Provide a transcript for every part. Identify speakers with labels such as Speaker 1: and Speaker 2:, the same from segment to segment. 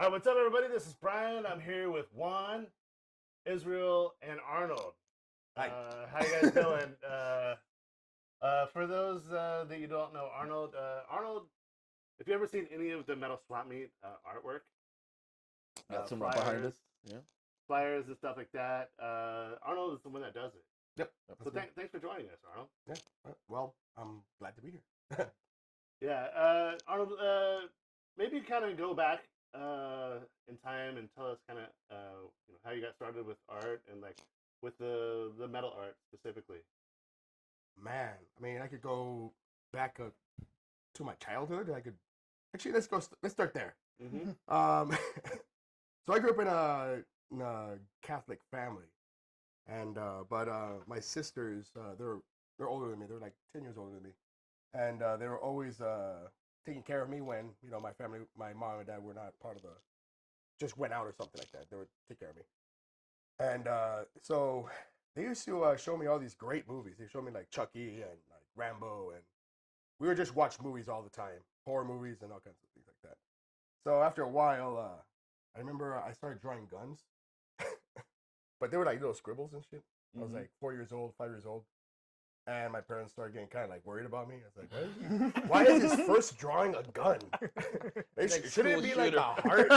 Speaker 1: All right, what's up, everybody? This is Brian. I'm here with Juan, Israel, and Arnold.
Speaker 2: Hi.
Speaker 1: How you guys doing? For those that you don't know, Arnold, if you ever seen any of the Metal Swap Meet artwork,
Speaker 3: Got some right behind us. Yeah.
Speaker 1: flyers and stuff like that, Arnold is the one that does it.
Speaker 2: Yep.
Speaker 1: So thanks for joining us, Arnold.
Speaker 2: Yeah. Well, I'm glad to be here.
Speaker 1: Yeah, Arnold, maybe kind of go back in time and tell us kind of how you got started with art and like with the metal art specifically.
Speaker 2: Man, I mean, I could go back to my childhood. I could actually let's start there.
Speaker 1: Mm-hmm.
Speaker 2: So I grew up in a Catholic family, and but my sisters they're older than me. They're like 10 years older than me, and they were always taking care of me when my family, my mom and dad were not part of just went out or something like that. They would take care of me, and so they used to show me all these great movies. They showed me like Chucky and like Rambo, and we would just watch movies all the time, horror movies and all kinds of things like that. So after a while, I remember I started drawing guns, but they were like little scribbles and shit. I was like 4 years old, 5 years old, and my parents started getting kind of like worried about me. I was like, why is his first drawing a gun? Shouldn't it be like a heart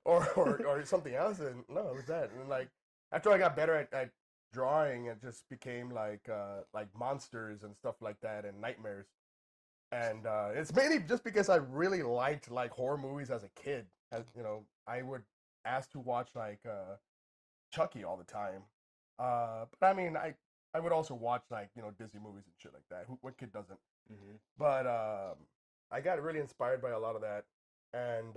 Speaker 2: or or something else? And no, it was that. And like after I got better at drawing, it just became like monsters and stuff like that and nightmares. And it's mainly just because I really liked like horror movies as a kid. As I would ask to watch like Chucky all the time. But I mean, I would also watch like Disney movies and shit like that. What kid doesn't?
Speaker 1: Mm-hmm.
Speaker 2: But I got really inspired by a lot of that, and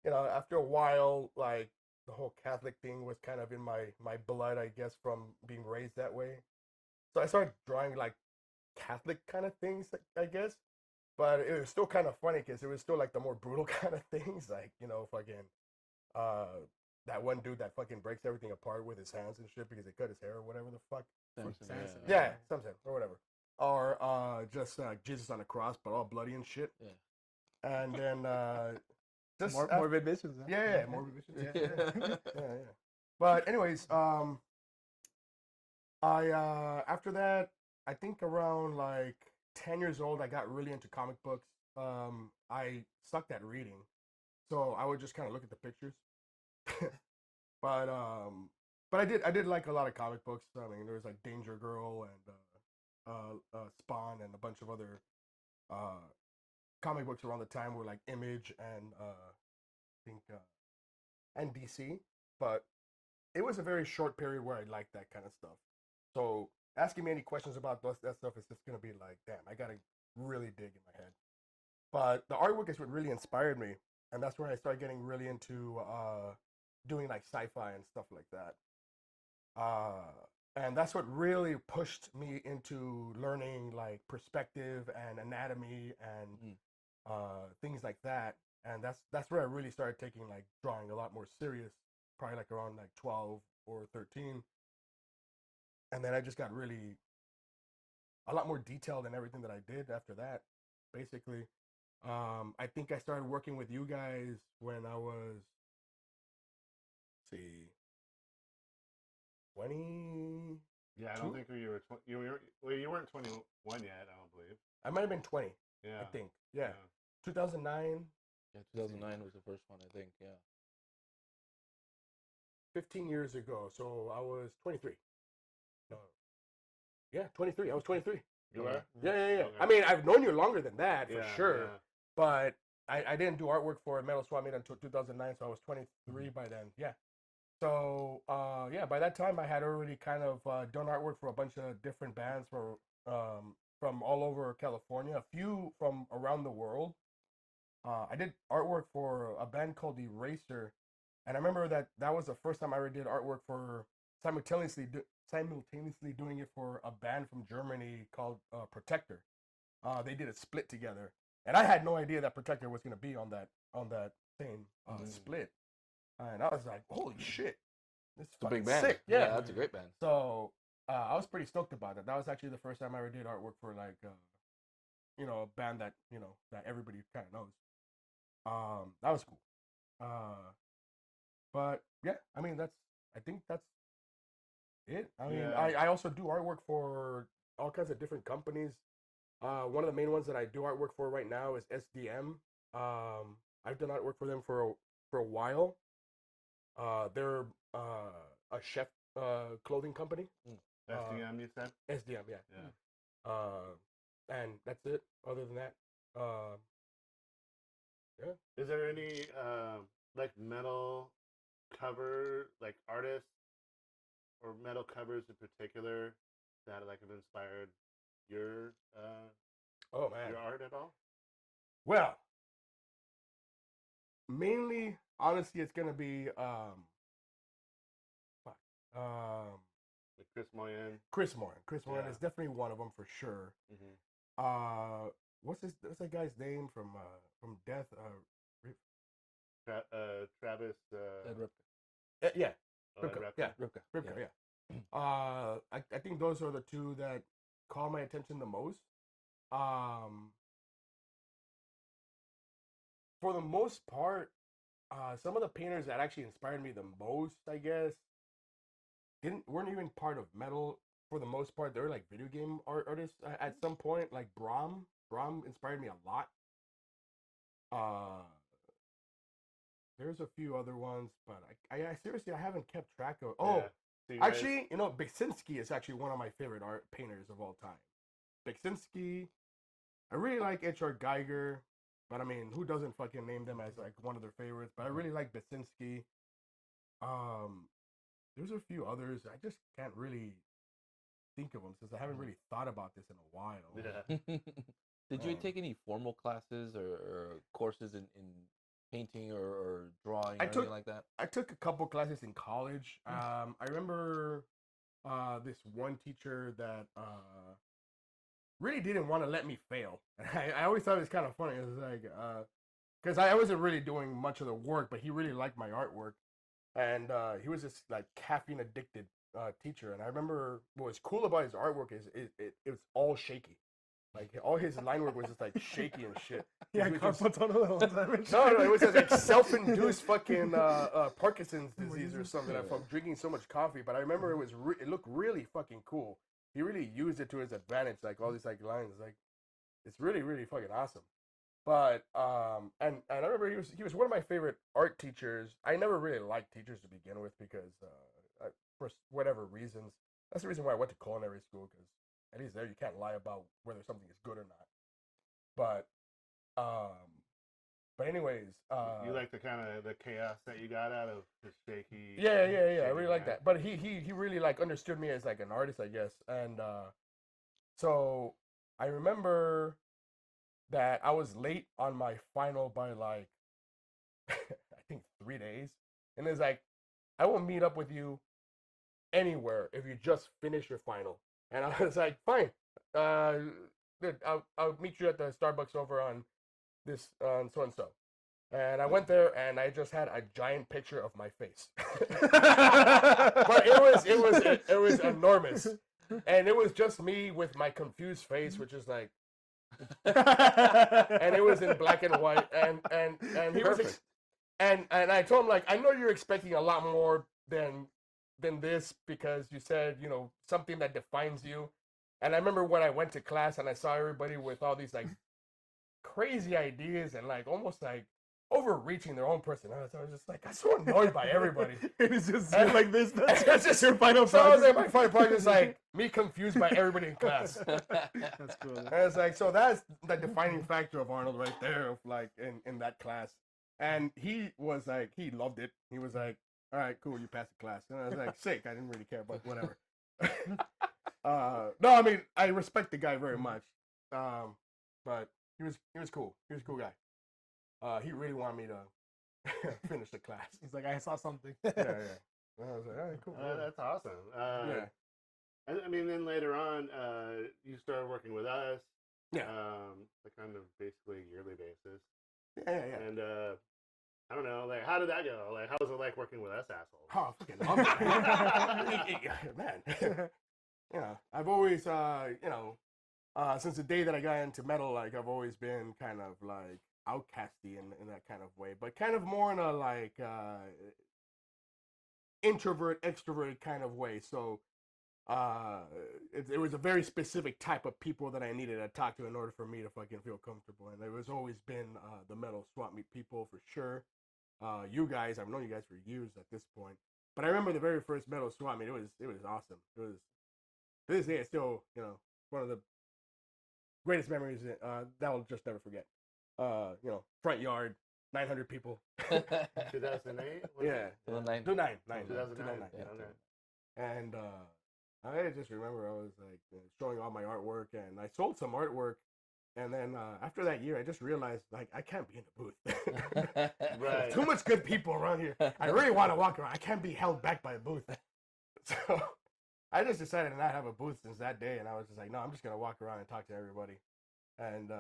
Speaker 2: after a while, like the whole Catholic thing was kind of in my blood, I guess, from being raised that way. So I started drawing like Catholic kind of things, I guess. But it was still kind of funny because it was still like the more brutal kind of things, like fucking that one dude that fucking breaks everything apart with his hands and shit because he cut his hair or whatever the fuck.
Speaker 3: Samson,
Speaker 2: Yeah, Samson or whatever. Or just Jesus on the cross, but all bloody and shit.
Speaker 3: Yeah.
Speaker 2: And then just
Speaker 3: morbid visions. Huh?
Speaker 2: Yeah, morbid visions. Yeah. But anyways, I after that, I think around like 10 years old, I got really into comic books. I sucked at reading, so I would just kind of look at the pictures. but I did like a lot of comic books. I mean, there was like Danger Girl and Spawn and a bunch of other comic books around the time were like Image and I think and DC. But it was a very short period where I liked that kind of stuff. So asking me any questions about that stuff is just gonna be like, damn, I gotta really dig in my head. But the artwork is what really inspired me, and that's where I started getting really into doing like sci-fi and stuff like that. And that's what really pushed me into learning like perspective and anatomy and things like that. And that's where I really started taking like drawing a lot more serious, probably like around like 12 or 13. And then I just got really a lot more detailed in everything that I did after that, basically. I think I started working with you guys when I was, let's see, 20.
Speaker 1: Yeah, I don't think you weren't 21 yet. I don't believe.
Speaker 2: I might have been 20.
Speaker 1: Yeah,
Speaker 2: I think. Yeah. 2009.
Speaker 3: Yeah, 2009 was the first one, I think. Yeah.
Speaker 2: 15 years ago, so I was 23. No. Yeah, 23. I was 23.
Speaker 1: You were?
Speaker 2: Yeah.
Speaker 1: Okay.
Speaker 2: I mean, I've known you longer than that for sure,
Speaker 1: Yeah.
Speaker 2: but I didn't do artwork for Metal Swap Meet until 2009, so I was 23 by then. Yeah. So by that time I had already kind of done artwork for a bunch of different bands from all over California, a few from around the world. I did artwork for a band called Eraser, and I remember that was the first time I ever did artwork for simultaneously doing it for a band from Germany called Protector. They did a split together, and I had no idea that Protector was going to be on that same split. And I was like, holy shit, this is
Speaker 3: It's a big band.
Speaker 2: sick.
Speaker 3: Yeah, that's a great band.
Speaker 2: So I was pretty stoked about it. That was actually the first time I ever did artwork for like a band that that everybody kind of knows. That was cool. But yeah, I mean I think that's it. I mean,
Speaker 1: Yeah.
Speaker 2: I also do artwork for all kinds of different companies. One of the main ones that I do artwork for right now is SDM. I've done artwork for them for a while. They're a chef clothing company.
Speaker 1: SDM, you said?
Speaker 2: SDM, yeah.
Speaker 1: Yeah.
Speaker 2: And that's it. Other than that, yeah.
Speaker 1: Is there any like metal cover like artists or metal covers in particular that like have inspired your
Speaker 2: Oh man.
Speaker 1: your art at all?
Speaker 2: Well, mainly, honestly, it's gonna be fuck,
Speaker 1: Like Chris Moyen.
Speaker 2: Chris Morin. Chris Morin
Speaker 1: Yeah.
Speaker 2: is definitely one of them for sure.
Speaker 1: Mm-hmm.
Speaker 2: What's that guy's name from Death?
Speaker 1: Travis.
Speaker 3: Ed Ripka.
Speaker 2: Yeah,
Speaker 1: Ed
Speaker 2: Ripka,
Speaker 1: Repka.
Speaker 2: yeah,
Speaker 3: Ripka.
Speaker 2: Ripka, yeah. I think those are the two that call my attention the most. For the most part, some of the painters that actually inspired me the most, I guess, weren't even part of metal. For the most part, they were like video game artists at some point. Like Brahm inspired me a lot. There's a few other ones, but I seriously I haven't kept track of. Oh,
Speaker 1: Yeah. So you guys-
Speaker 2: actually, Beksinski is actually one of my favorite art painters of all time. Beksinski, I really like H.R. Geiger, but I mean, who doesn't fucking name them as like one of their favorites? But I really like Beksinski. There's a few others. I just can't really think of them since I haven't really thought about this in a while.
Speaker 1: Yeah.
Speaker 3: Did you take any formal classes or courses in painting or drawing or anything like that?
Speaker 2: I took a couple classes in college. I remember this one teacher that really didn't want to let me fail. I always thought it was kind of funny. It was like, because I wasn't really doing much of the work, but he really liked my artwork. And he was this like caffeine addicted teacher. And I remember what was cool about his artwork is it was all shaky. Like all his line work was just like shaky and shit.
Speaker 4: Yeah,
Speaker 2: He was just-
Speaker 4: carpal tunnel.
Speaker 2: no, it was just like self-induced fucking Parkinson's disease or something from drinking so much coffee. But I remember it looked really fucking cool. He really used it to his advantage, like all these like lines, like it's really really fucking awesome. But and I remember he was one of my favorite art teachers. I never really liked teachers to begin with because for whatever reasons, that's the reason why I went to culinary school because at least there you can't lie about whether something is good or not. But anyways,
Speaker 1: you like the kind of the chaos that you got out of the shaky.
Speaker 2: yeah. I
Speaker 1: shaky
Speaker 2: really like
Speaker 1: guy.
Speaker 2: that. But he really like understood me as like an artist, I guess. And so I remember that I was late on my final by like I think 3 days, and it's like I will meet up with you anywhere if you just finish your final. And I was like, fine. Dude, I'll meet you at the Starbucks over on this on so and so. And I went there and I just had a giant picture of my face. But it was enormous. And it was just me with my confused face, which is like and it was in black and white and he was and I told him like I know you're expecting a lot more than this because you said, something that defines you. And I remember when I went to class and I saw everybody with all these like crazy ideas and like almost like overreaching their own personality. I was just like, I'm so annoyed by everybody.
Speaker 4: It's just
Speaker 2: And-
Speaker 4: like this. That's
Speaker 2: That's
Speaker 4: just your final
Speaker 2: So I was like,
Speaker 4: project.
Speaker 2: my final project is like me confused by everybody in class.
Speaker 4: That's cool.
Speaker 2: And it's like, so that's the defining factor of Arnold right there, of like in that class. And he was like, he loved it. He was like, all right, cool, you passed the class. And I was like, sick. I didn't really care, but whatever. No, I mean, I respect the guy very much. But he was cool. He was a cool guy. He really wanted me to finish the class.
Speaker 4: He's like, I saw something.
Speaker 2: Yeah. And I was like, all right, cool.
Speaker 1: That's awesome.
Speaker 2: Yeah.
Speaker 1: I mean, then later on, you started working with us.
Speaker 2: Yeah.
Speaker 1: Like kind of basically yearly basis.
Speaker 2: Yeah.
Speaker 1: And I don't know, like how did that go? Like how was it like working with us assholes?
Speaker 2: Oh, I fucking love it. Man. I've always, since the day that I got into metal, like I've always been kind of like outcasty in that kind of way, but kind of more in a like introvert extrovert kind of way. So it was a very specific type of people that I needed to talk to in order for me to fucking feel comfortable. And there has always been the metal swap meet people for sure. You guys, I've known you guys for years at this point, but I remember the very first metal swap meet. It was awesome. It was, to this day, it's still one of the greatest memories that I'll just never forget. Front yard, 900 people.
Speaker 1: 2008.
Speaker 2: Yeah,
Speaker 3: 2009.
Speaker 1: 2009.
Speaker 3: Yeah.
Speaker 1: Okay.
Speaker 2: And I just remember I was like showing all my artwork, and I sold some artwork, and then after that year, I just realized like I can't be in the booth.
Speaker 1: Right.
Speaker 2: Too much good people around here. I really want to walk around. I can't be held back by a booth. So I just decided to not have a booth since that day, and I was just like, no, I'm just gonna walk around and talk to everybody. And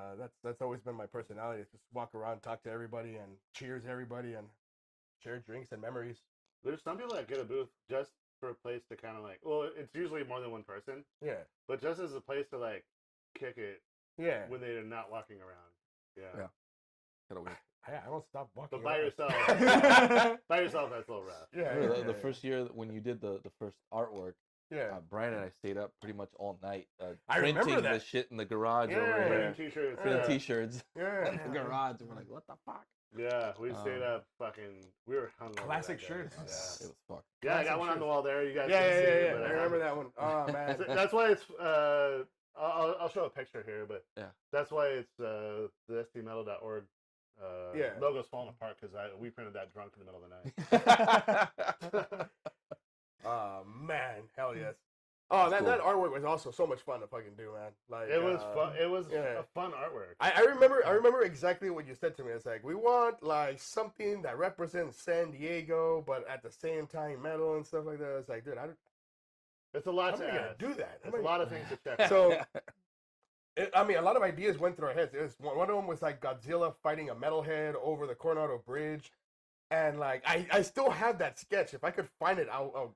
Speaker 2: that's always been my personality. Is just walk around, talk to everybody, and cheers everybody, and share drinks and memories.
Speaker 1: There's some people that get a booth just for a place to kind of like. Well, it's usually more than one person,
Speaker 2: Yeah,
Speaker 1: but just as a place to like kick it
Speaker 2: yeah.
Speaker 1: when they're not walking around. Yeah.
Speaker 3: Kinda weird.
Speaker 2: I don't stop walking.
Speaker 1: But by
Speaker 2: around.
Speaker 1: yourself, that's a little rough.
Speaker 2: Yeah,
Speaker 3: Remember
Speaker 2: yeah,
Speaker 3: the first year when you did the first artwork,
Speaker 2: yeah.
Speaker 3: Brian and I stayed up pretty much all night
Speaker 2: I remember
Speaker 3: printing the
Speaker 2: that.
Speaker 3: shit in the garage
Speaker 2: Yeah.
Speaker 3: over
Speaker 1: Printing
Speaker 3: here.
Speaker 1: t-shirts.
Speaker 3: Printing
Speaker 1: Yeah.
Speaker 3: t-shirts
Speaker 2: Yeah.
Speaker 3: in the garage, and we're like, what the fuck?
Speaker 1: Yeah, we stayed up fucking. We were hungover.
Speaker 2: Classic
Speaker 1: that day.
Speaker 2: shirts.
Speaker 3: It was fucked.
Speaker 1: Yeah, I got
Speaker 2: Classic
Speaker 1: one on the
Speaker 2: shirts.
Speaker 1: wall there. You guys.
Speaker 2: Yeah,
Speaker 1: can
Speaker 2: yeah,
Speaker 1: see
Speaker 2: yeah,
Speaker 1: it,
Speaker 2: yeah.
Speaker 1: but
Speaker 2: I remember that one. Oh man.
Speaker 1: That's why it's. I'll show a picture here, but
Speaker 3: Yeah.
Speaker 1: that's why it's the stmetal.org.
Speaker 2: Yeah.
Speaker 1: Logo's falling apart because we printed that drunk in the middle of the night.
Speaker 2: Oh man, hell yes. Oh,
Speaker 3: That's
Speaker 2: that artwork was also so much fun to fucking do, man. Like
Speaker 1: It was fun. It was
Speaker 2: yeah.
Speaker 1: a fun artwork.
Speaker 2: I remember exactly what you said to me. It's like we want like something that represents San Diego, but at the same time metal and stuff like that. It's like, dude,
Speaker 1: It's a lot
Speaker 2: how
Speaker 1: to
Speaker 2: am I gonna
Speaker 1: add.
Speaker 2: do that?
Speaker 1: It's a lot of things to check.
Speaker 2: So, I mean, a lot of ideas went through our heads. It was, one of them was like Godzilla fighting a metalhead over the Coronado Bridge, and like I still have that sketch. If I could find it, I'll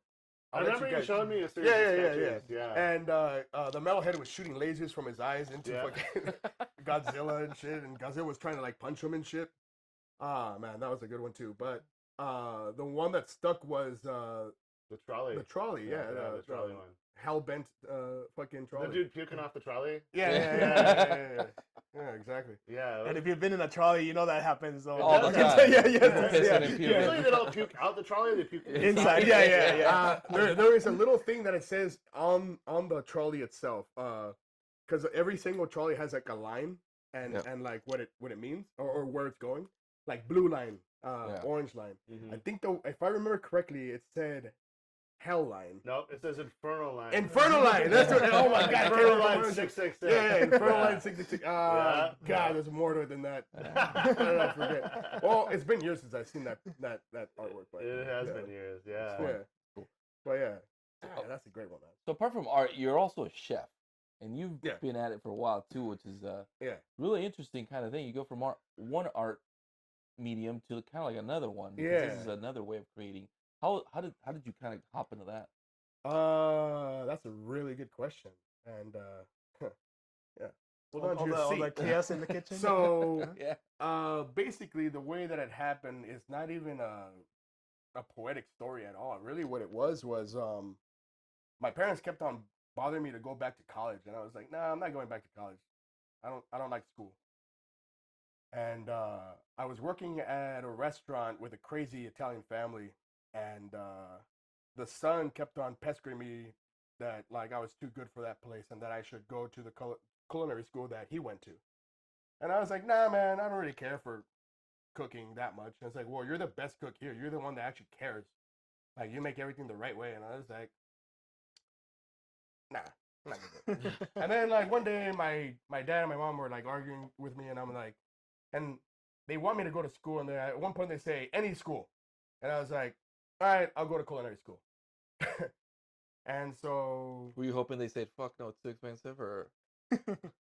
Speaker 1: I
Speaker 2: let
Speaker 1: remember you
Speaker 2: guys-
Speaker 1: showed me a series
Speaker 2: Yeah,
Speaker 1: of
Speaker 2: yeah, yeah,
Speaker 1: sketches. Yeah.
Speaker 2: And the metalhead was shooting lasers from his eyes into
Speaker 1: Yeah.
Speaker 2: fucking Godzilla and shit, and Godzilla was trying to like punch him and shit. Ah man, that was a good one too. But the one that stuck was
Speaker 1: The trolley.
Speaker 2: the trolley. Yeah,
Speaker 1: the trolley one.
Speaker 2: hell bent fucking trolley.
Speaker 1: The dude puking off the trolley.
Speaker 2: Yeah, exactly.
Speaker 1: Yeah.
Speaker 4: And if you've been in a trolley, you know that happens. So
Speaker 3: All the
Speaker 1: does
Speaker 3: time.
Speaker 4: yeah,
Speaker 3: People
Speaker 4: yeah,
Speaker 3: pissing
Speaker 4: yeah.
Speaker 3: and puking.
Speaker 1: Usually they don't puke out the trolley. They puke
Speaker 4: Inside, yeah.
Speaker 2: There is a little thing that it says on the trolley itself, because every single trolley has like a line and
Speaker 3: Yeah.
Speaker 2: and like what it means or where it's going, like blue line,
Speaker 3: Yeah.
Speaker 2: orange line.
Speaker 1: Mhm.
Speaker 2: I think though, if I remember correctly, it said hell line.
Speaker 1: Nope, it says Inferno Line.
Speaker 2: Inferno line. That's what. Oh my god. I can't
Speaker 1: Inferno
Speaker 2: remember
Speaker 1: Line
Speaker 2: what it was.
Speaker 1: 666.
Speaker 2: Yeah, Inferno line 66.
Speaker 1: Yeah.
Speaker 2: God, there's more to it than that. How did I forget? Well, it's been years since I've seen that artwork. But
Speaker 1: It has
Speaker 2: yeah.
Speaker 1: been years. Yeah.
Speaker 2: Yeah.
Speaker 3: Cool.
Speaker 2: But yeah. Ah, that's a great one, man.
Speaker 3: So apart from art, you're also a chef, and you've
Speaker 2: Yeah.
Speaker 3: been at it for a while too, which is
Speaker 2: Yeah.
Speaker 3: really interesting kind of thing. You go from one art medium to kind of like another one. Because
Speaker 2: Yeah.
Speaker 3: This is another way of creating. How did you kind of hop into that?
Speaker 2: That's a really good question. And yeah. Hold on to
Speaker 4: all,
Speaker 2: your
Speaker 4: the, all
Speaker 2: seat.
Speaker 4: the chaos in the kitchen.
Speaker 2: So
Speaker 3: Yeah.
Speaker 2: basically the way that it happened is not even a poetic story at all. Really what it was my parents kept on bothering me to go back to college, and I was like, nah, I'm not going back to college. I don't like school. And I was working at a restaurant with a crazy Italian family, and the son kept on pestering me that like I was too good for that place and that I should go to the culinary school that he went to. And I was like, nah, man, I don't really care for cooking that much. And it's like, well, you're the best cook here. You're the one that actually cares. Like, you make everything the right way. And I was like, nah, I'm not gonna do it. And then, like, one day, my dad and my mom were, like, arguing with me. And I'm like, and they want me to go to school. And at one point, they say, any school. And I was like, all right, I'll go to culinary school. And so...
Speaker 3: Were you hoping they said, "Fuck no, it's too expensive," or?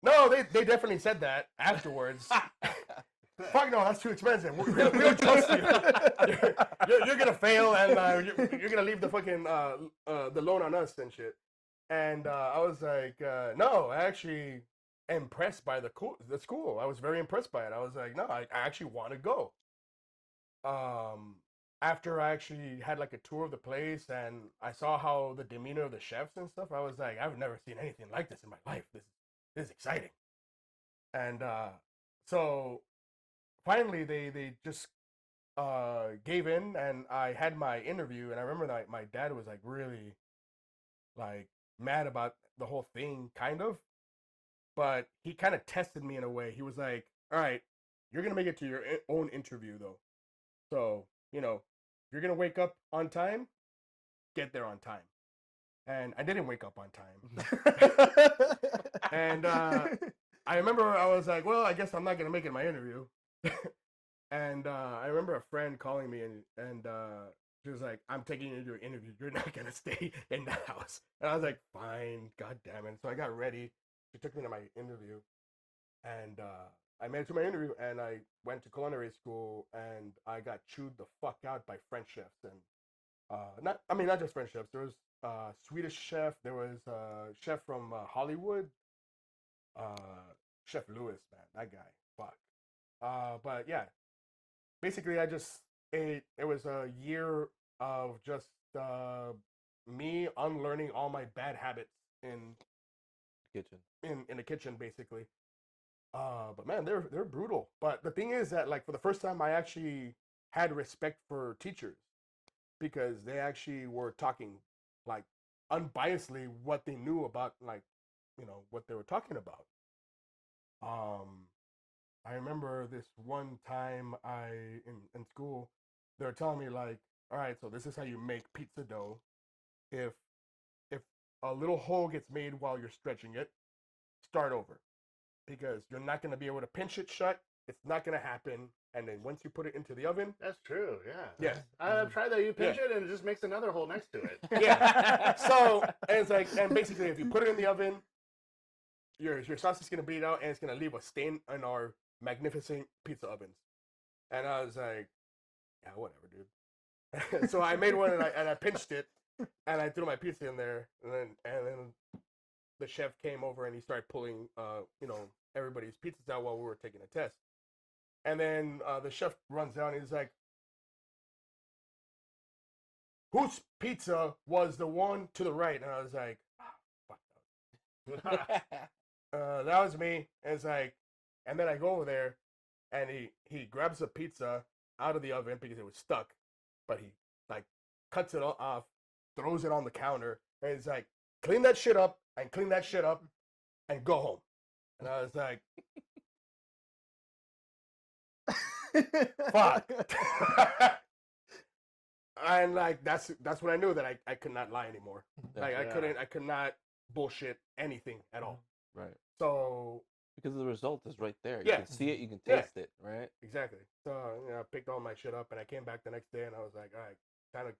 Speaker 2: No, they definitely said that afterwards. Fuck no, that's too expensive. We don't trust you. You're gonna fail, and you're gonna leave the fucking the loan on us and shit. And I was like, no, actually, impressed by the school. I was very impressed by it. I was like, no, I actually want to go. After I actually had like a tour of the place and I saw how the demeanor of the chefs and stuff, I was like, I've never seen anything like this in my life. This is exciting. And so finally they just gave in and I had my interview, and I remember that my dad was like really like mad about the whole thing, kind of, but he kind of tested me in a way. He was like, all right, you're gonna make it to your own interview though, so you're gonna wake up on time, get there on time. And I didn't wake up on time. And I remember I was like, well, I guess I'm not gonna make it my interview. And I remember a friend calling me and she was like, I'm taking you to an interview. You're not gonna stay in the house. And I was like, fine, god damn it. So I got ready. She took me to my interview, and I made it to my interview, and I went to culinary school, and I got chewed the fuck out by French chefs, and not just French chefs. There was Swedish chef. There was chef from Hollywood. Chef Lewis, man, that guy, fuck. But yeah, basically, it was a year of just me unlearning all my bad habits in
Speaker 3: Kitchen.
Speaker 2: in the kitchen, basically. But man, they're brutal. But the thing is that, like, for the first time, I actually had respect for teachers because they actually were talking like unbiasedly what they knew about, like, what they were talking about. I remember this one time in school, they were telling me like, all right, so this is how you make pizza dough. If a little hole gets made while you're stretching it, start over, because you're not going to be able to pinch it shut. It's not going to happen. And then once you put it into the oven,
Speaker 1: That's true. Yeah.
Speaker 2: yeah,
Speaker 1: I've tried that. You pinch it and it just makes another hole next to it.
Speaker 2: yeah. So and it's like, and basically, if you put it in the oven, your sauce is going to bleed out and it's going to leave a stain in our magnificent pizza ovens. And I was like, yeah, whatever, dude. So I made one and I pinched it and I threw my pizza in there, and then the chef came over and he started pulling everybody's pizzas out while we were taking a test. And then the chef runs down and he's like, whose pizza was the one to the right? And I was like, fuck no. That was me. And it's like, and then I go over there and he grabs the pizza out of the oven because it was stuck, but he like cuts it off, throws it on the counter, and he's like, clean that shit up and clean that shit up and go home. And I was like, fuck. And like that's when I knew that I could not lie anymore. Like
Speaker 1: Yeah.
Speaker 2: I could not bullshit anything at all.
Speaker 3: Right.
Speaker 2: So
Speaker 3: Because the result is right there. You
Speaker 2: Yeah.
Speaker 3: can see it, you can
Speaker 2: Yeah.
Speaker 3: taste it, right?
Speaker 2: exactly. So I picked all my shit up and I came back the next day and I was like, all right, kind of,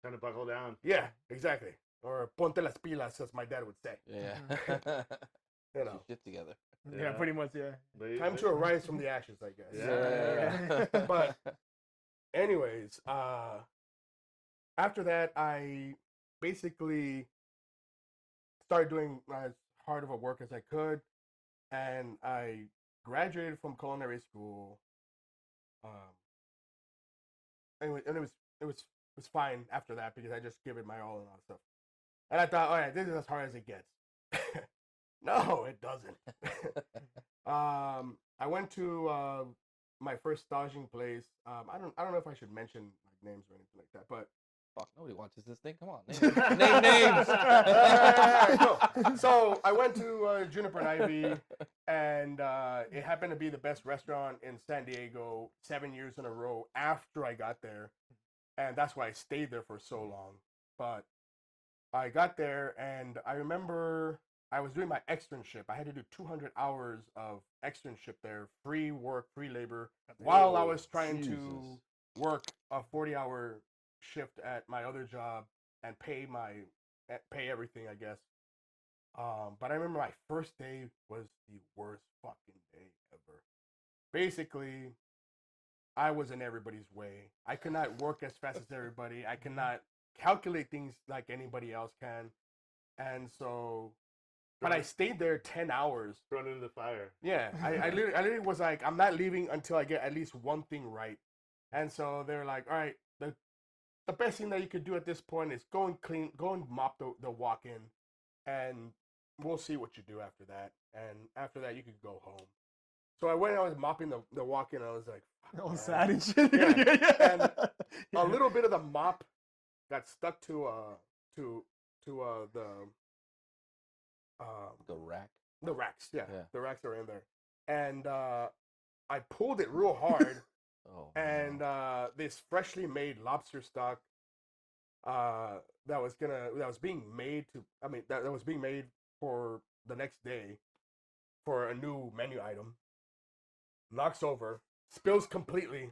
Speaker 1: Trying to buckle down.
Speaker 2: yeah, exactly. Or ponte las pilas, as my dad would say.
Speaker 3: Yeah.
Speaker 2: You
Speaker 3: Get
Speaker 2: know,
Speaker 3: your shit together.
Speaker 4: Yeah, pretty much. Yeah.
Speaker 1: But
Speaker 2: time to arise from the ashes, I guess.
Speaker 1: Yeah.
Speaker 2: But anyways, after that, I basically started doing as hard of a work as I could, and I graduated from culinary school. And it was fine after that because I just gave it my all and all that stuff. And I thought, all right, this is as hard as it gets. No, it doesn't. I went to my first staging place. I don't know if I should mention like names or anything like that, but
Speaker 3: Fuck, nobody watches this thing. Come on. Name names.
Speaker 2: no. So I went to Juniper Inn, and it happened to be the best restaurant in San Diego 7 years in a row after I got there, and that's why I stayed there for so long. But I got there, and I remember I was doing my externship. I had to do 200 hours of externship there, free work, free labor, while I was trying to
Speaker 3: Jesus.
Speaker 2: work a 40-hour shift at my other job and pay everything, I guess. But I remember my first day was the worst fucking day ever. Basically, I was in everybody's way. I could not work as fast as everybody. I could not calculate things like anybody else can. And so but I stayed there 10 hours.
Speaker 1: thrown into the fire.
Speaker 2: Yeah, I literally was like, I'm not leaving until I get at least one thing right. And so they're like, all right, the best thing that you could do at this point is go and mop the walk-in, and we'll see what you do after that. And after that, you could go home. So I went. I was mopping the walk-in. I was like,
Speaker 4: All
Speaker 2: man.
Speaker 4: sad and shit.
Speaker 2: Yeah. And a little bit of the mop got stuck to
Speaker 3: The rack.
Speaker 2: the racks. Yeah,
Speaker 3: Yeah.
Speaker 2: the racks are in there, and I pulled it real hard.
Speaker 3: Oh.
Speaker 2: And
Speaker 3: no.
Speaker 2: this freshly made lobster stock that was being made that was being made for the next day for a new menu item knocks over, spills completely.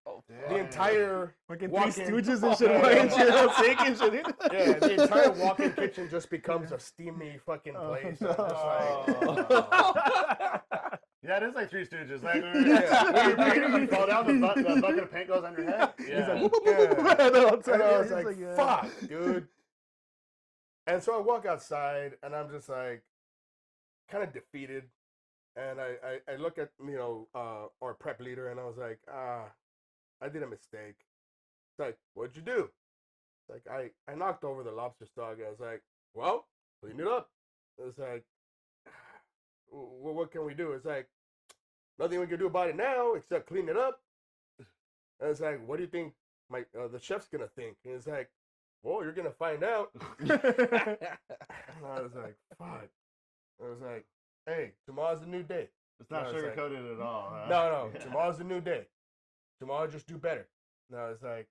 Speaker 3: Oh,
Speaker 2: The entire
Speaker 4: Fucking Three
Speaker 2: walk-in-
Speaker 4: Stooges and shit.
Speaker 2: Yeah,
Speaker 4: Fucking
Speaker 2: yeah.
Speaker 4: shit. All sick and shit.
Speaker 2: yeah, the entire walk-in kitchen just becomes a steamy fucking
Speaker 4: Oh,
Speaker 2: place.
Speaker 4: no.
Speaker 2: I'm just like,
Speaker 1: Yeah, it is like Three Stooges. Like
Speaker 2: Yeah.
Speaker 1: when you're painting, you fall down, the bucket of paint goes on your head.
Speaker 4: He's
Speaker 1: Yeah.
Speaker 4: like, whoop, whoop,
Speaker 2: Yeah.
Speaker 4: whoop, whoop, the whole
Speaker 2: And
Speaker 4: time.
Speaker 2: I was
Speaker 4: He's
Speaker 2: like,
Speaker 4: yeah.
Speaker 2: fuck, dude. And so I walk outside, and I'm just like, kind of defeated. And I look at, our prep leader, and I was like, I did a mistake. It's like, what'd you do? It's like, I knocked over the lobster stock. I was like, well, clean it up. It's like, well, what can we do? It's like, nothing we can do about it now except clean it up. And it's like, what do you think the chef's gonna think? And it's like, well, you're gonna find out. And I was like, fuck. I was like, hey, tomorrow's a new day.
Speaker 1: It's not
Speaker 2: No, it's like-
Speaker 1: sugar-coated at all. Huh?
Speaker 2: No,
Speaker 1: Yeah.
Speaker 2: tomorrow's a new day. Tomorrow, just do better. And I was like,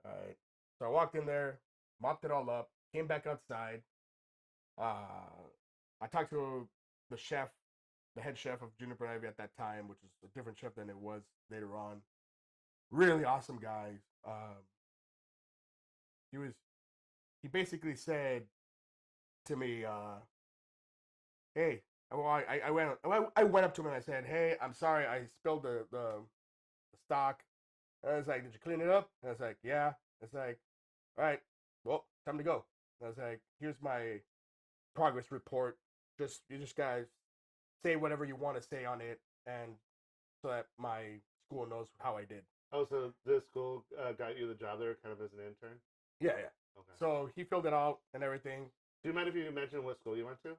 Speaker 2: all right. So I walked in there, mopped it all up, came back outside. I talked to the chef, the head chef of Juniper Inn at that time, which is a different chef than it was later on. Really awesome guy. He basically said to me, hey, well, I went up to him and I said, hey, I'm sorry, I spilled the stock. And I was like, did you clean it up? And I was like, yeah. It's like, all right, well, time to go. And I was like, here's my progress report. You just guys say whatever you want to say on it, and so that my school knows how I did.
Speaker 1: Oh, so this school got you the job there kind of as an intern?
Speaker 2: Yeah.
Speaker 1: Okay.
Speaker 2: So he filled it out and everything.
Speaker 1: Do you mind if you mention what school you went to?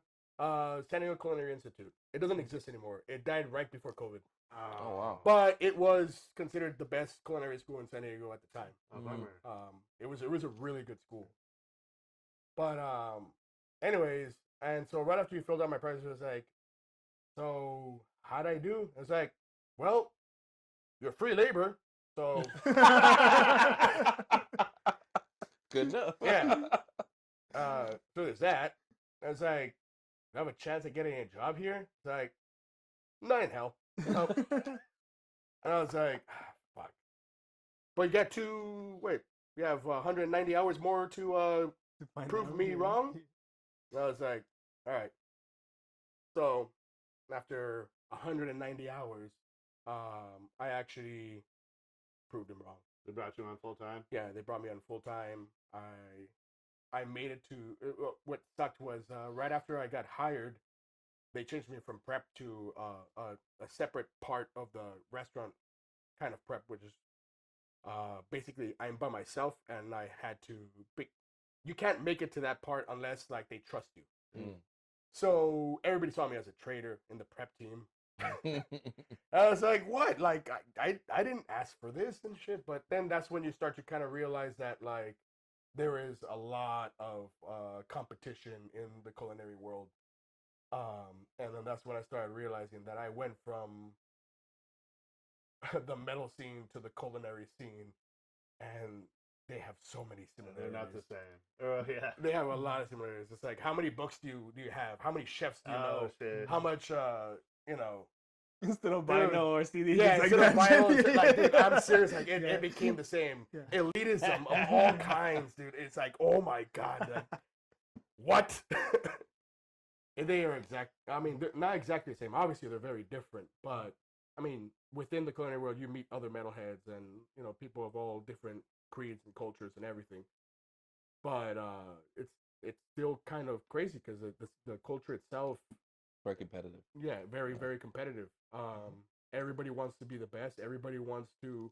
Speaker 2: San Diego Culinary Institute. It doesn't exist anymore. It died right before COVID.
Speaker 3: Oh wow.
Speaker 2: But it was considered the best culinary school in San Diego at the time.
Speaker 1: Oh, bummer.
Speaker 2: It was a really good school. But anyways, and so right after you filled out my progress, it was like, so how'd I do? It's like, well, you're free labor, so
Speaker 3: Good enough.
Speaker 2: Yeah. So there's that. I was like, do I have a chance at getting a job here? It's like, not in hell. Nope. And I was like, fuck. But you got you have 190 hours more to prove me wrong? And I was like, all right. So after 190 hours, I actually proved him wrong.
Speaker 1: They brought you on full-time?
Speaker 2: Yeah, they brought me on full-time. I made it to what sucked was right after I got hired, they changed me from prep to a separate part of the restaurant kind of prep, which is basically I'm by myself and I had to pick. You can't make it to that part unless like they trust you.
Speaker 3: Mm.
Speaker 2: So everybody saw me as a traitor in the prep team. I was like, what? Like I didn't ask for this and shit. But then that's when you start to kind of realize that like there is a lot of competition in the culinary world. And then that's when I started realizing that I went from the metal scene to the culinary scene, and they have so many similarities.
Speaker 1: They're not the same. Oh, yeah.
Speaker 2: They have a lot of similarities. It's like, how many books do you have? How many chefs do you know?
Speaker 1: Oh, shit.
Speaker 2: How much, you know?
Speaker 4: Instead of
Speaker 2: Dude.
Speaker 4: vinyl or CD,
Speaker 2: Yeah,
Speaker 4: like
Speaker 2: instead of
Speaker 4: that
Speaker 2: vinyl,
Speaker 4: shit.
Speaker 2: it's like, dude, I'm serious. Like, it,
Speaker 4: Yeah.
Speaker 2: it became the same.
Speaker 4: Yeah.
Speaker 2: Elitism of all kinds, dude. It's like, oh my God. Like, what? And they are they're not exactly the same. Obviously, they're very different. But, I mean, within the culinary world, you meet other metalheads and, you know, people of all different creeds and cultures and everything. But it's still kind of crazy because the culture itself,
Speaker 3: Very competitive.
Speaker 2: yeah, very very competitive. Everybody wants to be the best. Everybody wants to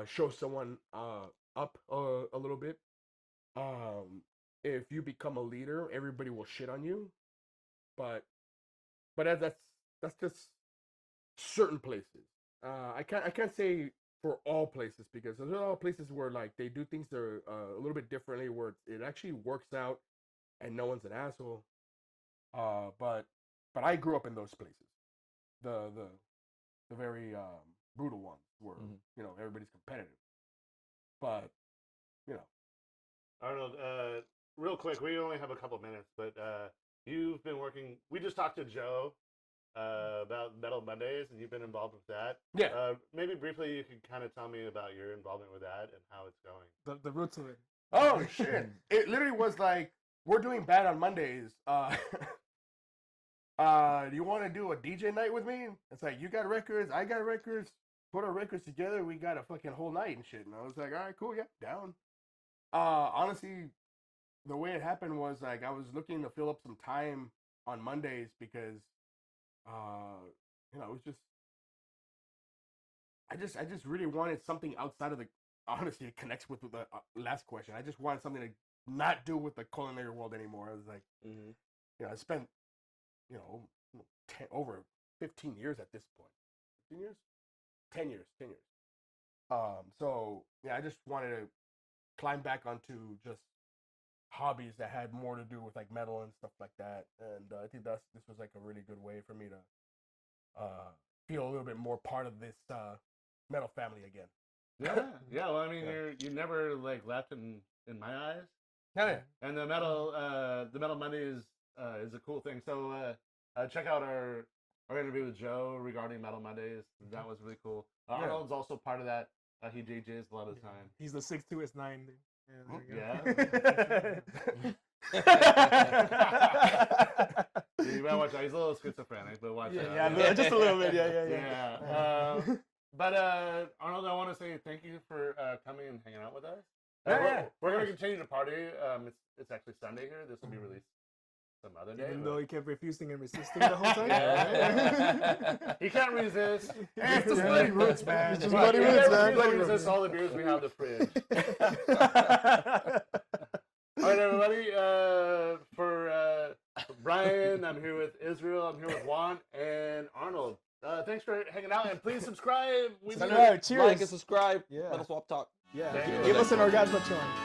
Speaker 2: show someone up a little bit. If you become a leader, everybody will shit on you, but that's just certain places. I can't say for all places because there's all places where like they do things that are a little bit differently, where it actually works out and no one's an asshole. But I grew up in those places, the very brutal ones where you know everybody's competitive. But you know,
Speaker 1: Arnold, real quick, we only have a couple minutes, but you've been working. We just talked to Joe about Metal Mondays, and you've been involved with that.
Speaker 2: Yeah.
Speaker 1: Maybe briefly, you could kind of tell me about your involvement with that and how it's going.
Speaker 4: The roots of it.
Speaker 2: oh shit! It literally was like we're doing bad on Mondays. Do you want to do a DJ night with me? It's like you got records, I got records. Put our records together. We got a fucking whole night and shit. And I was like, all right, cool, yeah, down. Honestly, the way it happened was like I was looking to fill up some time on Mondays because, you know, it was just I just really wanted something outside of the. Honestly, it connects with the last question. I just wanted something to not do with the culinary world anymore. I was like, you know, I spent, you know, over 15 years at this point. 15 years? 10 years. So yeah, I just wanted to climb back onto just hobbies that had more to do with like metal and stuff like that. And I think this was like a really good way for me to feel a little bit more part of this metal family again.
Speaker 1: Yeah. Well, I mean,
Speaker 2: Yeah.
Speaker 1: you never like left in my eyes.
Speaker 2: Hell yeah.
Speaker 1: And the Metal Monday is a cool thing. So check out our interview with Joe regarding Metal Mondays. That was really cool. Arnold's also part of that. He DJs a lot of the time.
Speaker 4: He's the 6'2", it's 9.
Speaker 1: Yeah. You might watch out. He's a little schizophrenic, but watch out.
Speaker 4: Yeah, just a little bit. Yeah.
Speaker 1: But Arnold, I want to say thank you for coming and hanging out with us.
Speaker 2: Yeah,
Speaker 1: We're gonna continue to party. It's actually Sunday here. This will be released some other day.
Speaker 4: Even though he kept refusing and resisting the whole time.
Speaker 1: He can't resist.
Speaker 2: It's the bloody roots, man.
Speaker 4: It's just bloody roots, man.
Speaker 1: Bloody resist all the beers we have in the fridge. All right, everybody. For Brian, I'm here with Israel. I'm here with Juan and Arnold. Thanks for hanging out, and please subscribe. We need
Speaker 4: Subscribe. Cheers.
Speaker 3: Like and subscribe.
Speaker 4: Yeah.
Speaker 3: Metal Swap Talk.
Speaker 4: Yeah.
Speaker 1: Thank you.
Speaker 4: Give us an orgasm challenge.